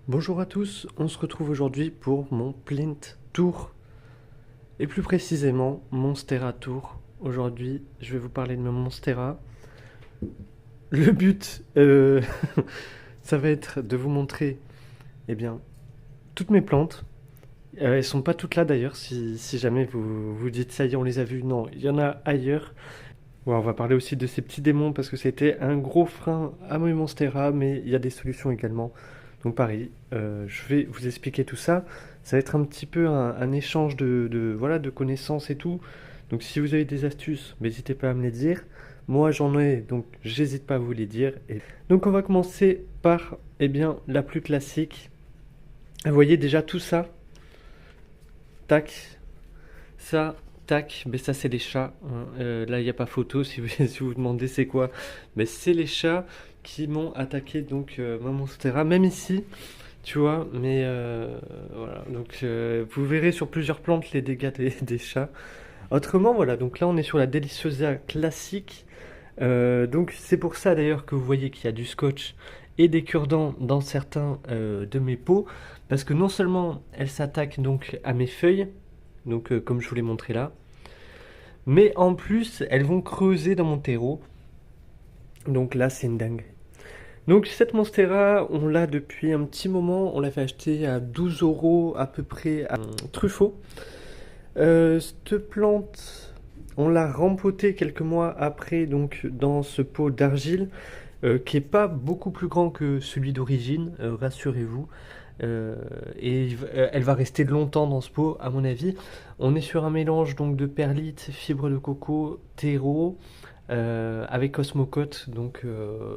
Bonjour à tous, on se retrouve aujourd'hui pour mon Plint Tour, et plus précisément Monstera Tour. Aujourd'hui, je vais vous parler de mon Monstera. Le but, ça va être de vous montrer, eh bien, toutes mes plantes. Elles sont pas toutes là d'ailleurs, si jamais vous vous dites ça y est, on les a vues. Non, il y en a ailleurs. Ouais, on va parler aussi de ces petits démons parce que c'était un gros frein à mes Monstera, mais il y a des solutions également. Donc pareil, je vais vous expliquer tout ça. Ça va être un petit peu un échange voilà, de connaissances et tout. Donc si vous avez des astuces, n'hésitez pas à me les dire. Moi j'en ai, donc j'hésite pas à vous les dire. Donc on va commencer par eh bien, la plus classique. Vous voyez déjà tout ça. Tac, ça, tac, mais ça c'est les chats, hein. Là il n'y a pas photo si vous, si vous vous demandez c'est quoi. Mais c'est les chats qui m'ont attaqué donc ma Monstera, même ici, tu vois. Mais voilà, donc vous verrez sur plusieurs plantes les dégâts des chats. Autrement, voilà, donc là on est sur la Deliciosa classique. Donc c'est pour ça d'ailleurs que vous voyez qu'il y a du scotch et des cure-dents dans certains de mes pots. Parce que non seulement elle s'attaque donc à mes feuilles, donc comme je vous l'ai montré là, mais en plus elles vont creuser dans mon terreau. Donc là c'est une dingue. Donc cette Monstera, on l'a depuis un petit moment, on l'avait acheté à 12 euros à peu près à Truffaut. Cette plante, on l'a rempotée quelques mois après donc dans ce pot d'argile qui est pas beaucoup plus grand que celui d'origine, rassurez-vous. Elle va rester longtemps dans ce pot, à mon avis. On est sur un mélange donc de perlite, fibres de coco, terreau, avec osmocote. Donc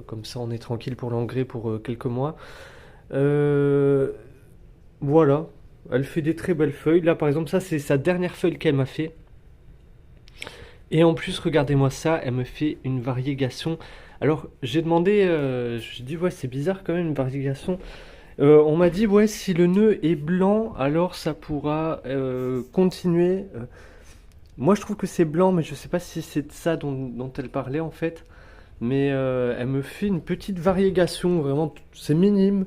comme ça, on est tranquille pour l'engrais pour quelques mois. Euh, voilà. Elle fait des très belles feuilles. Là, par exemple, ça, c'est sa dernière feuille qu'elle m'a fait. Et en plus, regardez-moi ça, elle me fait une variégation. Alors, j'ai demandé, j'ai dit, ouais, c'est bizarre quand même une variégation. On m'a dit, ouais, si le nœud est blanc, alors ça pourra continuer. Moi, je trouve que c'est blanc, mais je sais pas si c'est de ça dont elle parlait en fait. Mais elle me fait une petite variégation, vraiment, c'est minime.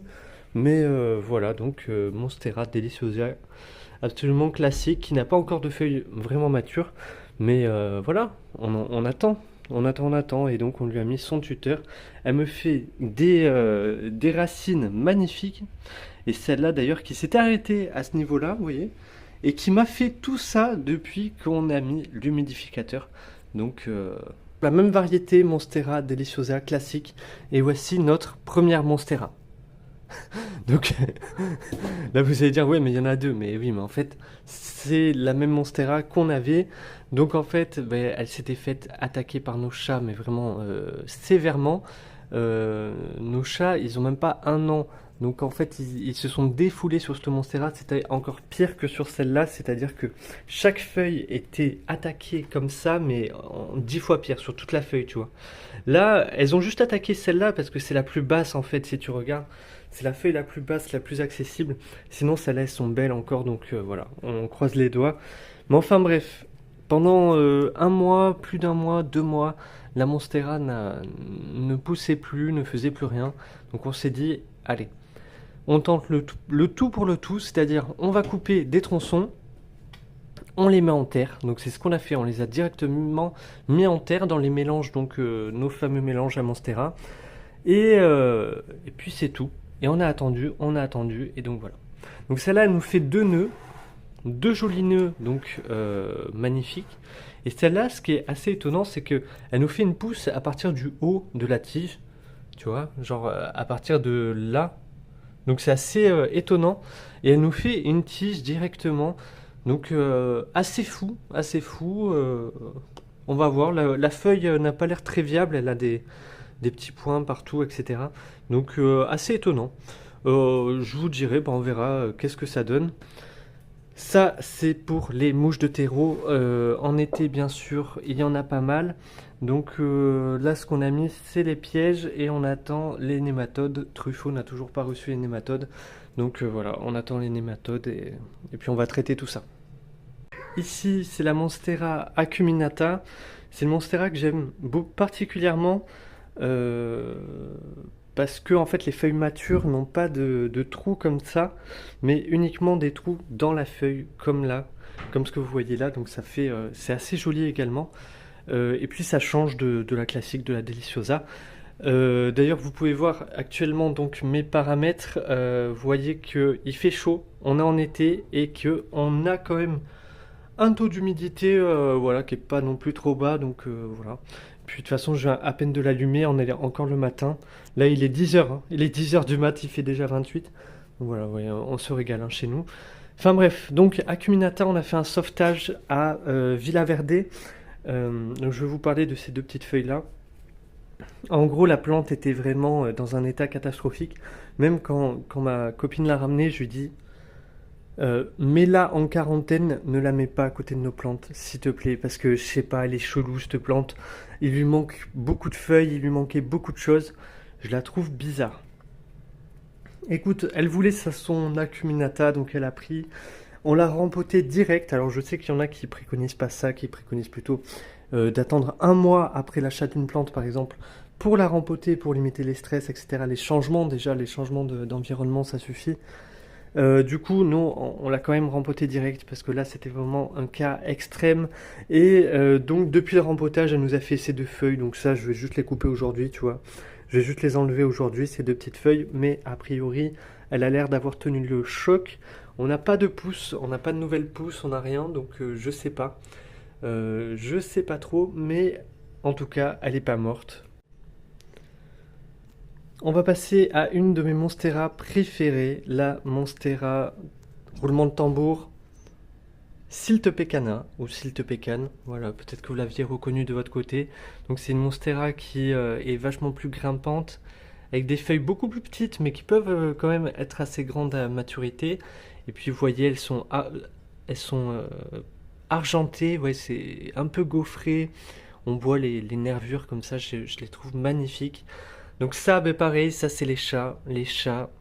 Mais voilà, donc Monstera Deliciosa, absolument classique, qui n'a pas encore de feuilles vraiment matures. Mais voilà, on attend. On attend, et donc on lui a mis son tuteur. Elle me fait des racines magnifiques, et celle-là d'ailleurs qui s'est arrêtée à ce niveau-là, vous voyez, et qui m'a fait tout ça depuis qu'on a mis l'humidificateur. Donc la même variété Monstera Deliciosa classique, et voici notre première Monstera. Donc là vous allez dire ouais mais il y en a deux, mais oui mais en fait c'est la même Monstera qu'on avait. Donc en fait ben, elle s'était faite attaquer par nos chats, mais vraiment sévèrement. Nos chats ils ont même pas un an. Donc en fait ils se sont défoulés sur cette Monstera, c'était encore pire que sur celle-là, c'est-à-dire que chaque feuille était attaquée comme ça, mais en 10 fois pire sur toute la feuille, tu vois. Là elles ont juste attaqué celle-là parce que c'est la plus basse en fait, si tu regardes. C'est la feuille la plus basse, la plus accessible. Sinon, celles-là, elles sont belles encore, donc voilà, on croise les doigts. Mais enfin bref, pendant un mois, plus d'un mois, 2 mois, la Monstera ne poussait plus, ne faisait plus rien. Donc on s'est dit, allez, on tente le tout pour le tout, c'est-à-dire on va couper des tronçons, on les met en terre. Donc c'est ce qu'on a fait, on les a directement mis en terre dans les mélanges, donc nos fameux mélanges à Monstera. Et puis c'est tout. Et on a attendu, et donc voilà. Donc celle-là, elle nous fait deux nœuds, deux jolis nœuds, donc magnifiques. Et celle-là, ce qui est assez étonnant, c'est que elle nous fait une pousse à partir du haut de la tige, tu vois, genre à partir de là. Donc c'est assez étonnant. Et elle nous fait une tige directement. Donc assez fou, assez fou. On va voir. La feuille n'a pas l'air très viable. Elle a des petits points partout, etc. Donc assez étonnant. Je vous dirai, bah, on verra qu'est-ce que ça donne. Ça, c'est pour les mouches de terreau. En été, bien sûr, il y en a pas mal. Donc là, ce qu'on a mis, c'est les pièges, et on attend les nématodes. Truffaut n'a toujours pas reçu les nématodes. Donc voilà, on attend les nématodes, et puis on va traiter tout ça. Ici, c'est la Monstera acuminata. C'est le Monstera que j'aime particulièrement. Euh, parce que en fait les feuilles matures n'ont pas de trous comme ça, mais uniquement des trous dans la feuille, comme là, comme ce que vous voyez là, donc ça fait, c'est assez joli également. Et puis ça change de la classique, de la Deliciosa. D'ailleurs, vous pouvez voir actuellement donc mes paramètres. Vous voyez qu'il fait chaud, on est en été et que on a quand même un taux d'humidité, voilà, qui est pas non plus trop bas. Donc voilà. Puis de toute façon, je viens à peine de l'allumer. On est encore le matin. Là, il est 10h. Hein. Il est 10h du mat. Il fait déjà 28. Donc voilà, ouais, on se régale hein, chez nous. Enfin bref, donc Acuminata, on a fait un sauvetage à Villaverde. Donc je vais vous parler de ces deux petites feuilles là. En gros, la plante était vraiment dans un état catastrophique. Même quand ma copine l'a ramenée, je lui dis mets-la en quarantaine, ne la mets pas à côté de nos plantes, s'il te plaît, parce que je sais pas, elle est chelou cette plante. Il lui manque beaucoup de feuilles, il lui manquait beaucoup de choses. Je la trouve bizarre. Écoute, elle voulait son acuminata, donc elle a pris. On l'a rempoté direct. Alors je sais qu'il y en a qui préconisent pas ça, qui préconisent plutôt d'attendre un mois après l'achat d'une plante, par exemple, pour la rempoter, pour limiter les stress, etc. Les changements, déjà, les changements d'environnement, ça suffit. Du coup, nous, on l'a quand même rempoté direct parce que là, c'était vraiment un cas extrême. Et donc, depuis le rempotage, elle nous a fait ces deux feuilles. Donc ça, je vais juste les couper aujourd'hui, tu vois. Je vais juste les enlever aujourd'hui, ces deux petites feuilles. Mais a priori, elle a l'air d'avoir tenu le choc. On n'a pas de pousse, on n'a pas de nouvelles pousses, on n'a rien. Donc, je sais pas. Je sais pas trop. Mais en tout cas, elle n'est pas morte. On va passer à une de mes Monstera préférées, la Monstera roulement de tambour Siltepecana ou Siltepecan. Voilà, peut-être que vous l'aviez reconnue de votre côté. Donc c'est une Monstera qui est vachement plus grimpante, avec des feuilles beaucoup plus petites, mais qui peuvent quand même être assez grandes à maturité. Et puis vous voyez, elles sont argentées, ouais, c'est un peu gaufré. On voit les nervures comme ça, je les trouve magnifiques. Donc ça, ben pareil, ça c'est les chats,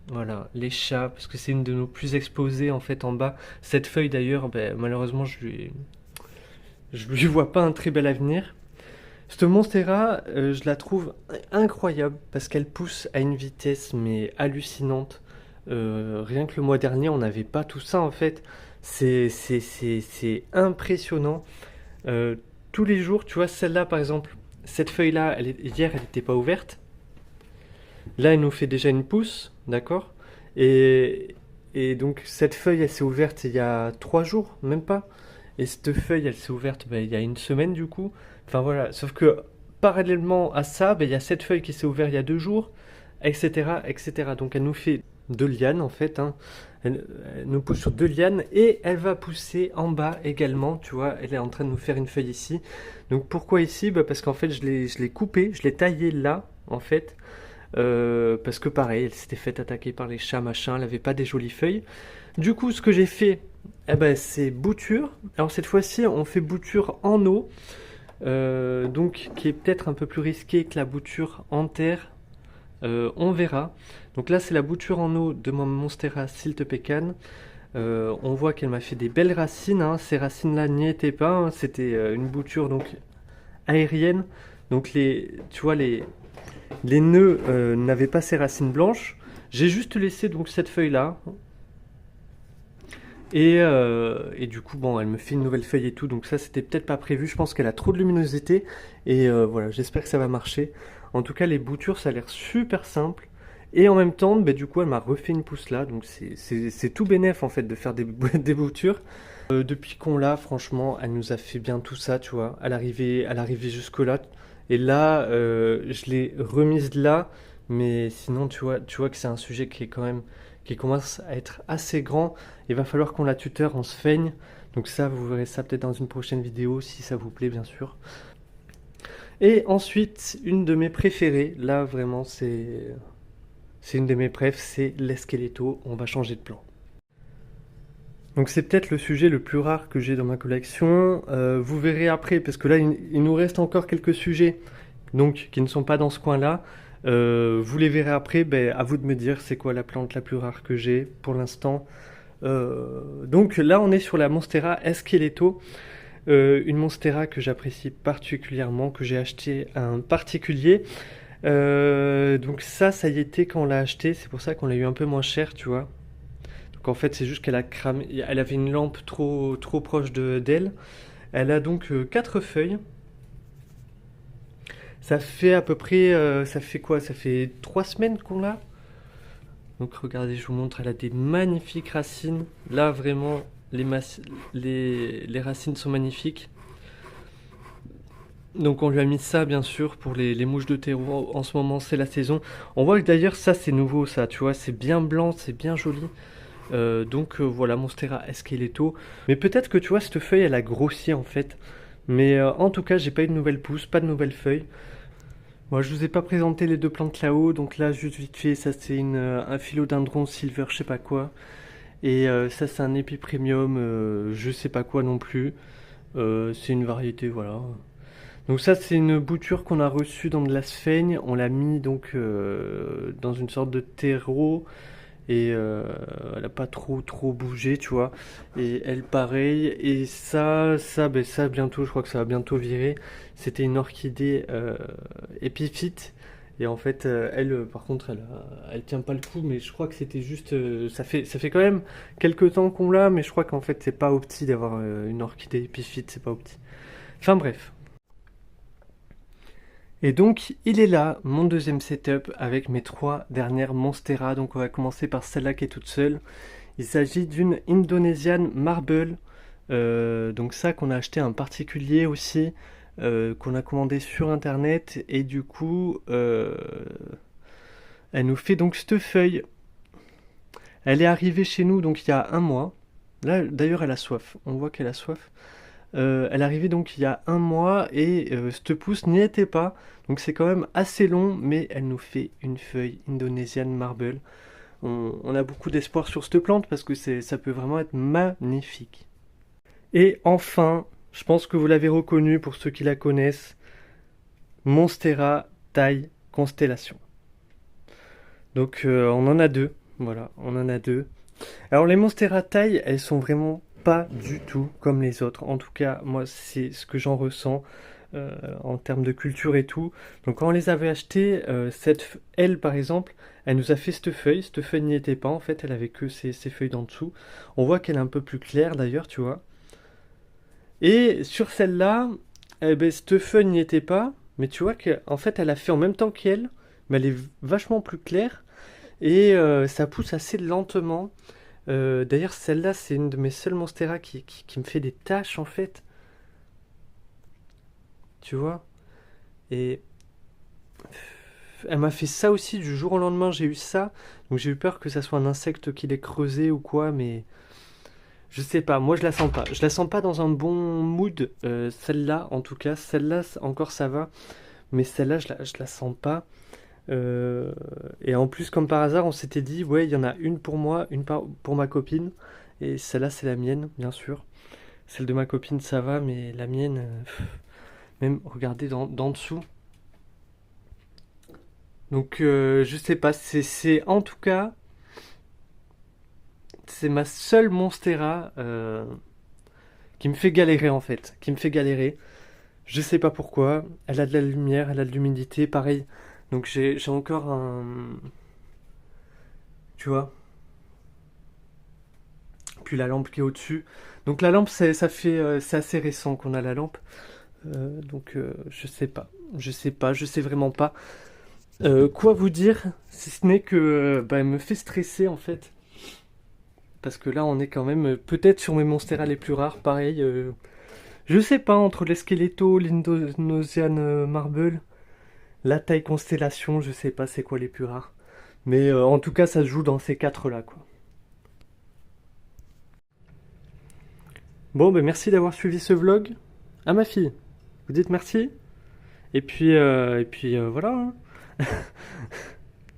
voilà, les chats, parce que c'est une de nos plus exposées en fait en bas. Cette feuille d'ailleurs, ben, malheureusement je lui vois pas un très bel avenir. Cette Monstera, je la trouve incroyable parce qu'elle pousse à une vitesse mais hallucinante. Rien que le mois dernier, on n'avait pas tout ça en fait. C'est impressionnant. Euh, Tous les jours, tu vois, celle-là par exemple, cette feuille-là, hier elle n'était pas ouverte. Là, elle nous fait déjà une pousse, d'accord? Et, et donc, cette feuille, elle s'est ouverte il y a 3 jours, même pas. Et cette feuille, elle s'est ouverte ben, il y a une semaine, du coup. Enfin, voilà. Sauf que, parallèlement à ça, ben, il y a cette feuille qui s'est ouverte il y a 2 jours, etc., etc. Donc, elle nous fait 2 lianes, en fait. Hein. Elle nous pousse sur 2 lianes et elle va pousser en bas également, tu vois. Elle est en train de nous faire une feuille ici. Donc, pourquoi ici? Ben, parce qu'en fait, je l'ai coupée, je l'ai taillée là, en fait. Parce que pareil, elle s'était fait attaquer par les chats, machin, elle avait pas des jolies feuilles. Du coup, ce que j'ai fait, eh ben, c'est bouture. Alors cette fois-ci, on fait bouture en eau, donc qui est peut-être un peu plus risqué que la bouture en terre. On verra. Donc là, c'est la bouture en eau de mon Monstera Siltepecan. On voit qu'elle m'a fait des belles racines. Hein. Ces racines-là n'y étaient pas. Hein. C'était une bouture donc aérienne. Donc tu vois les nœuds n'avaient pas ces racines blanches. J'ai juste laissé donc cette feuille là. Et du coup, bon, elle me fait une nouvelle feuille et tout. Donc ça, c'était peut-être pas prévu. Je pense qu'elle a trop de luminosité. Et voilà, j'espère que ça va marcher. En tout cas, les boutures, ça a l'air super simple. Et en même temps, bah, du coup, elle m'a refait une pousse là. Donc c'est tout bénef en fait de faire des boutures. Depuis qu'on l'a, franchement, elle nous a fait bien tout ça, tu vois. Elle arrivait jusque-là. Et là, je l'ai remise là. Mais sinon, tu vois que c'est un sujet qui est quand même, qui commence à être assez grand. Il va falloir qu'on la tuteur, on se feigne. Donc ça, vous verrez ça peut-être dans une prochaine vidéo, si ça vous plaît, bien sûr. Et ensuite, une de mes préférées, là vraiment, c'est une de mes préf, c'est l'esqueleto. On va changer de plan. Donc c'est peut-être le sujet le plus rare que j'ai dans ma collection. Vous verrez après, parce que là, il nous reste encore quelques sujets donc, qui ne sont pas dans ce coin-là. Vous les verrez après, ben, à vous de me dire c'est quoi la plante la plus rare que j'ai pour l'instant. Donc là, on est sur la Monstera Esqueleto. Une Monstera que j'apprécie particulièrement, que j'ai acheté à un particulier. Donc ça y était quand on l'a acheté, c'est pour ça qu'on l'a eu un peu moins cher, tu vois. Donc en fait, c'est juste qu'elle a cramé, elle avait une lampe trop proche d'elle. Elle a donc 4 feuilles. Ça fait à peu près, ça fait quoi? Ça fait 3 semaines qu'on l'a. Donc regardez, je vous montre, elle a des magnifiques racines. Là, vraiment, les racines sont magnifiques. Donc on lui a mis ça, bien sûr, pour les mouches de terreau. En ce moment, c'est la saison. On voit que d'ailleurs, ça, c'est nouveau, ça, tu vois. C'est bien blanc, c'est bien joli. Voilà, Monstera Esqueleto. Mais peut-être que, tu vois, cette feuille, elle a grossi, en fait. Mais en tout cas, j'ai pas eu de nouvelles pousses, pas de nouvelles feuilles. Moi, je vous ai pas présenté les deux plantes là-haut, donc là, juste vite fait, ça c'est un philodendron silver, je sais pas quoi. Et ça, c'est un épi premium, je sais pas quoi non plus. C'est une variété, voilà. Donc ça, c'est une bouture qu'on a reçue dans de la sphaigne. On l'a mis donc dans une sorte de terreau et elle a pas trop bougé, tu vois. Et elle pareil. Et ben, ça bientôt, je crois que ça va bientôt virer. C'était une orchidée épiphyte. Et en fait, elle, par contre, elle tient pas le coup. Mais je crois que c'était juste, ça fait quand même quelques temps qu'on l'a, mais je crois qu'en fait, c'est pas opti d'avoir une orchidée épiphyte, c'est pas opti. Enfin bref. Et donc, il est là, mon deuxième setup, avec mes 3 dernières Monstera. Donc, on va commencer par celle-là qui est toute seule. Il s'agit d'une Indonesian Marble. Donc ça, qu'on a acheté en particulier aussi, qu'on a commandé sur Internet. Et du coup, elle nous fait donc cette feuille. Elle est arrivée chez nous donc il y a un mois. Là, d'ailleurs, elle a soif. On voit qu'elle a soif. Elle est arrivée donc il y a un mois et cette pousse n'y était pas. Donc c'est quand même assez long, mais elle nous fait une feuille Indonesian Marble. On a beaucoup d'espoir sur cette plante parce que ça peut vraiment être magnifique. Et enfin, je pense que vous l'avez reconnu pour ceux qui la connaissent, Monstera taille Constellation. Donc on en a deux, voilà, on en a deux. Alors les Monstera taille, elles sont vraiment pas du tout comme les autres. En tout cas, moi c'est ce que j'en ressens en termes de culture et tout. Donc quand on les avait achetées, elle par exemple, elle nous a fait cette feuille. Cette feuille n'y était pas en fait, elle avait que ces feuilles d'en dessous. On voit qu'elle est un peu plus claire d'ailleurs, tu vois. Et sur celle-là, eh ben, cette feuille n'y était pas, mais tu vois qu'en fait elle a fait en même temps qu'elle, mais elle est vachement plus claire et ça pousse assez lentement. D'ailleurs, celle-là, c'est une de mes seules Monstera qui me fait des taches en fait, tu vois. Et elle m'a fait ça aussi du jour au lendemain, j'ai eu ça. Donc j'ai eu peur que ça soit un insecte qui l'ait creusé ou quoi, mais je sais pas, moi je la sens pas. Je la sens pas dans un bon mood, celle-là en tout cas. Celle-là encore ça va, mais celle-là je la sens pas. Et en plus, comme par hasard, on s'était dit, ouais, il y en a une pour moi, pour ma copine. Et celle-là, c'est la mienne, bien sûr. Celle de ma copine, ça va, mais la mienne, même regardez d'en dessous. Donc, je sais pas, en tout cas, c'est ma seule Monstera qui me fait galérer en fait. Qui me fait galérer. Je sais pas pourquoi. Elle a de la lumière, elle a de l'humidité, pareil. Donc, j'ai encore un. Tu vois, puis la lampe qui est au-dessus. Donc la lampe, c'est assez récent qu'on a la lampe. Je sais pas, je sais vraiment pas. Quoi vous dire, si ce n'est que bah, elle me fait stresser en fait. Parce que là, on est quand même peut-être sur mes Monstera les plus rares, pareil. Je sais pas, entre l'esqueleto, l'Indonesian Marble, la taille constellation, je sais pas c'est quoi les plus rares. Mais en tout cas, ça se joue dans ces quatre-là, quoi. Bon, ben merci d'avoir suivi ce vlog. À ma fille, vous dites merci. Voilà, hein.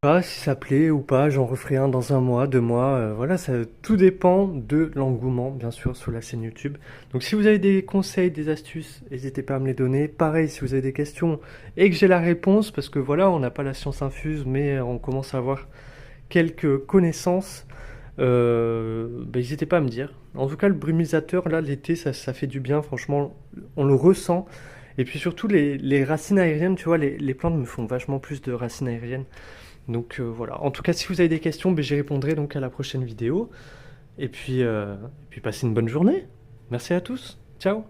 Pas si ça plaît ou pas, j'en referai un dans un mois, 2 mois. Voilà, ça tout dépend de l'engouement, bien sûr, sur la chaîne YouTube. Donc si vous avez des conseils, des astuces, n'hésitez pas à me les donner. Pareil, si vous avez des questions et que j'ai la réponse, parce que voilà, on n'a pas la science infuse, mais on commence à avoir quelques connaissances. N'hésitez pas à me dire. En tout cas, le brumisateur, là, l'été, ça fait du bien, franchement, on le ressent. Et puis surtout les racines aériennes, tu vois, les plantes me font vachement plus de racines aériennes. Donc voilà. En tout cas, si vous avez des questions, ben, j'y répondrai donc à la prochaine vidéo. Et puis passez une bonne journée. Merci à tous. Ciao.